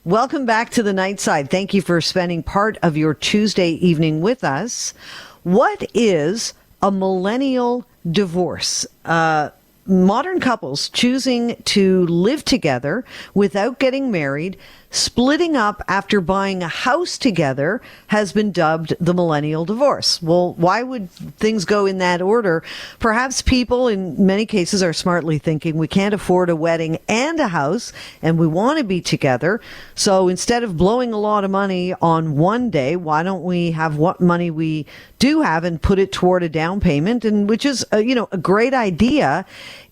Welcome back to the Night Side. Thank you for spending part of your Tuesday evening with us. What is a millennial divorce? Modern couples choosing to live together without getting married, splitting up after buying a house together, has been dubbed the millennial divorce. Well, why would things go in that order? Perhaps people in many cases are smartly thinking we can't afford a wedding and a house and we want to be together. So instead of blowing a lot of money on one day, why don't we have what money we do have and put it toward a down payment, and which is a great idea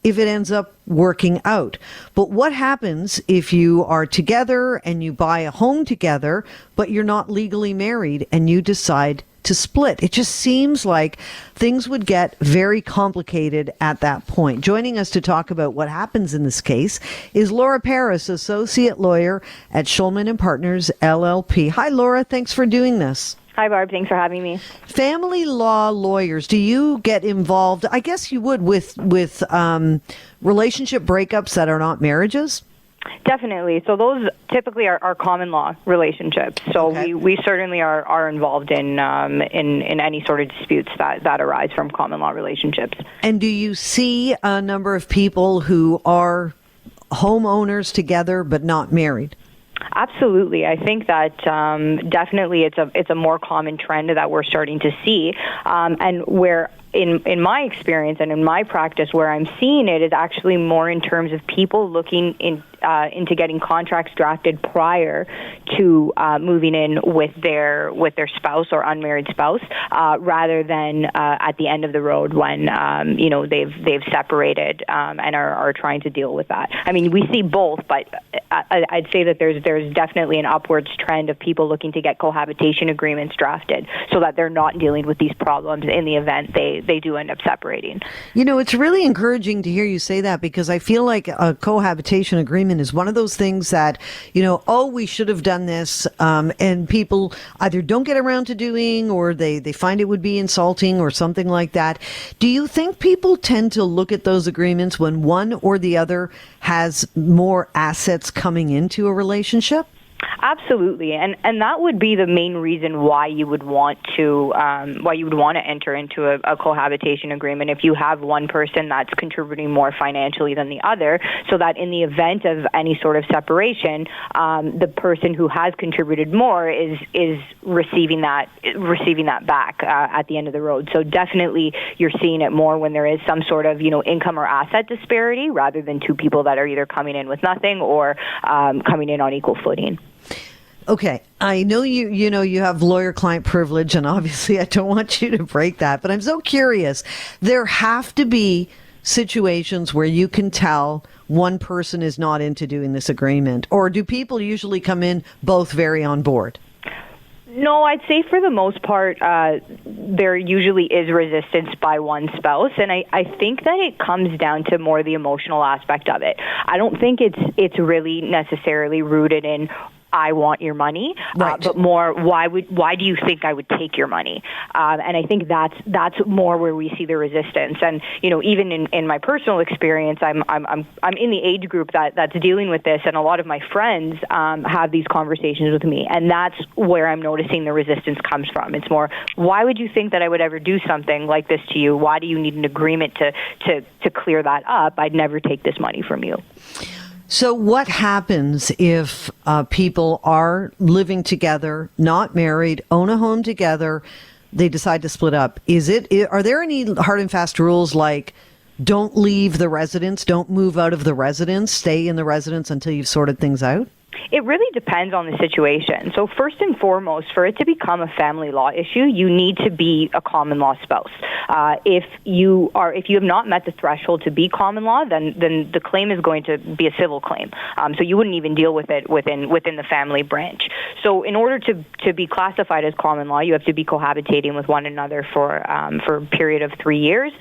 if it ends up working out. But what happens if you are together and you buy a home together, but you're not legally married and you decide to split? It just seems like things would get very complicated at that point. Joining us to talk about what happens in this case is Laura Paris, associate lawyer at Shulman Partners LLP. Hi, Laura. Thanks for doing this. Hi, Barb. Thanks for having me. Family law lawyers, do you get involved? I guess you would with relationship breakups that are not marriages? Definitely. So those typically are common law relationships. So Okay. we certainly are involved in any sort of disputes that arise from common law relationships. And do you see a number of people who are homeowners together but not married? Absolutely. I think that definitely it's a more common trend that we're starting to see, and where in my experience and in my practice where I'm seeing it is actually more in terms of people looking into getting contracts drafted prior to moving in with their spouse or unmarried spouse, rather than at the end of the road when they've separated and are trying to deal with that. I mean, we see both, but I'd say that there's definitely an upwards trend of people looking to get cohabitation agreements drafted so that they're not dealing with these problems in the event they do end up separating. It's really encouraging to hear you say that, because I feel like a cohabitation agreement is one of those things that, we should have done this, and people either don't get around to doing, or they find it would be insulting or something like that. Do you think people tend to look at those agreements when one or the other has more assets coming into a relationship? Absolutely, and that would be the main reason why you would want to enter into a cohabitation agreement if you have one person that's contributing more financially than the other, so that in the event of any sort of separation, the person who has contributed more is receiving that back at the end of the road. So definitely, you're seeing it more when there is some sort of income or asset disparity, rather than two people that are either coming in with nothing or coming in on equal footing. Okay, I know you have lawyer-client privilege, and obviously I don't want you to break that, but I'm so curious. There have to be situations where you can tell one person is not into doing this agreement, or do people usually come in both very on board? No, I'd say for the most part, there usually is resistance by one spouse, and I think that it comes down to more the emotional aspect of it. I don't think it's really necessarily rooted in I want your money, right. But more why do you think I would take your money? And I think that's more where we see the resistance. And even in my personal experience, I'm in the age group that's dealing with this, and a lot of my friends have these conversations with me, and that's where I'm noticing the resistance comes from. It's more, why would you think that I would ever do something like this to you? Why do you need an agreement to clear that up? I'd never take this money from you. So what happens if people are living together, not married, own a home together, they decide to split up? Are there any hard and fast rules like don't leave the residence, don't move out of the residence, stay in the residence until you've sorted things out? It really depends on the situation. So first and foremost, for it to become a family law issue, you need to be a common law spouse. If you have not met the threshold to be common law, then the claim is going to be a civil claim. So you wouldn't even deal with it within the family branch. So in order to be classified as common law, you have to be cohabitating with one another for a period of 3 years,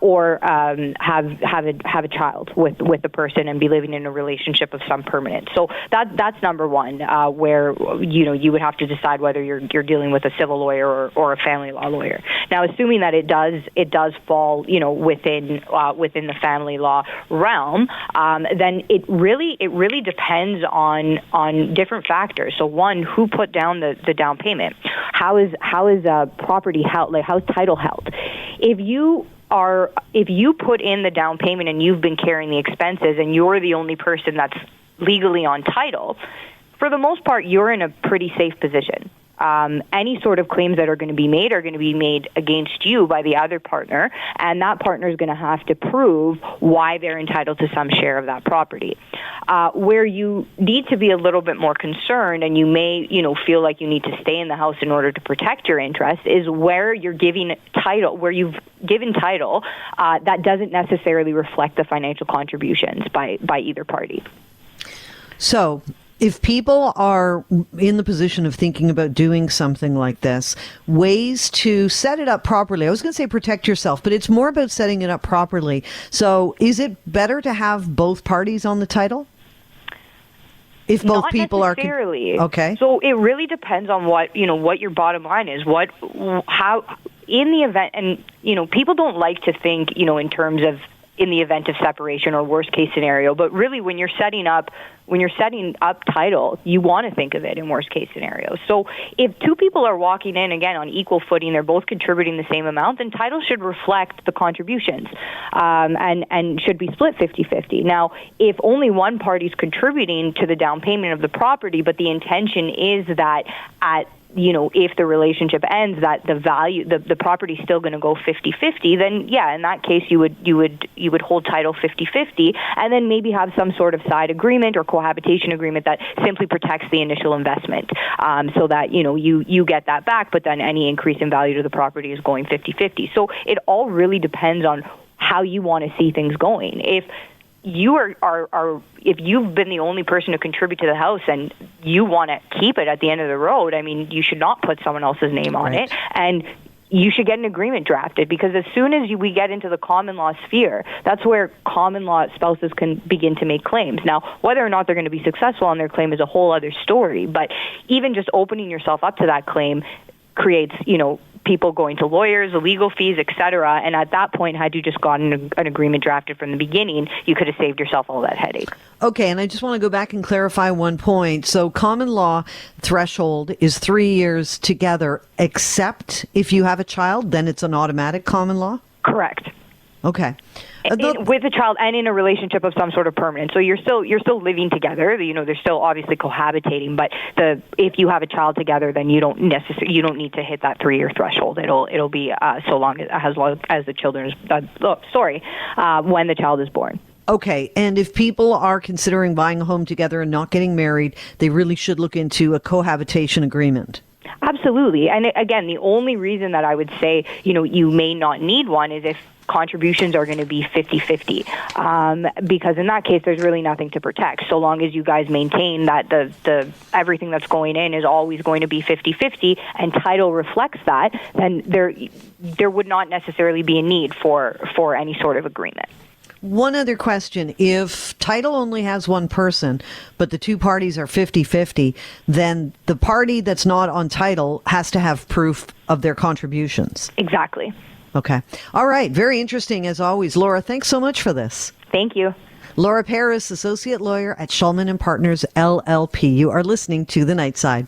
or have a child with the person and be living in a relationship of some permanence. So that's that's number one, where you would have to decide whether you're dealing with a civil lawyer or a family law lawyer. Now, assuming that it does fall within the family law realm, then it really depends on different factors. So one, who put down the down payment? How is property held? Like, how's title held? If you put in the down payment and you've been carrying the expenses and you're the only person that's legally on title, for the most part, you're in a pretty safe position. Any sort of claims that are going to be made against you by the other partner, and that partner is going to have to prove why they're entitled to some share of that property. Where you need to be a little bit more concerned, and you may, feel like you need to stay in the house in order to protect your interest, is where you're giving title, where you've given title that doesn't necessarily reflect the financial contributions by either party. So, if people are in the position of thinking about doing something like this, ways to set it up properly. I was going to say protect yourself, but it's more about setting it up properly. So is it better to have both parties on the title? If both Not people necessarily. Okay. So it really depends on what your bottom line is. How in the event, and people don't like to think in terms of in the event of separation or worst case scenario, but really when you're setting up title, you want to think of it in worst case scenarios. So if two people are walking in, again, on equal footing, they're both contributing the same amount, then title should reflect the contributions and should be split 50-50. Now, if only one party's contributing to the down payment of the property, but the intention is that if the relationship ends, that the value, the property's still going to go 50-50, then in that case you would hold title 50-50, and then maybe have some sort of side agreement or cohabitation agreement that simply protects the initial investment, so that you get that back, but then any increase in value to the property is going 50-50. So it all really depends on how you want to see things going. If you if you've been the only person to contribute to the house and you want to keep it at the end of the road, I mean, you should not put someone else's name on it, and you should get an agreement drafted, because as soon as we get into the common law sphere, that's where common law spouses can begin to make claims. Now, whether or not they're going to be successful on their claim is a whole other story, but even just opening yourself up to that claim creates, people going to lawyers, legal fees, etc. And at that point, had you just gotten an agreement drafted from the beginning, you could have saved yourself all that headache. Okay, and I just want to go back and clarify one point. So common law threshold is 3 years together, except if you have a child, then it's an automatic common law? Correct. Okay. With a child and in a relationship of some sort of permanence. So you're still living together. They're still obviously cohabitating. But if you have a child together, then you don't need to hit that 3 year threshold. It'll be so long as the children when the child is born. Okay, and if people are considering buying a home together and not getting married, they really should look into a cohabitation agreement. Absolutely. And again, the only reason that I would say, you may not need one is if contributions are going to be 50-50, because in that case, there's really nothing to protect. So long as you guys maintain that the everything that's going in is always going to be 50-50, and title reflects that, then there would not necessarily be a need for any sort of agreement. One other question. If title only has one person, but the two parties are 50-50, then the party that's not on title has to have proof of their contributions. Exactly. Okay. All right. Very interesting as always. Laura, thanks so much for this. Thank you. Laura Paris, associate lawyer at Shulman Partners LLP. You are listening to The Night Side.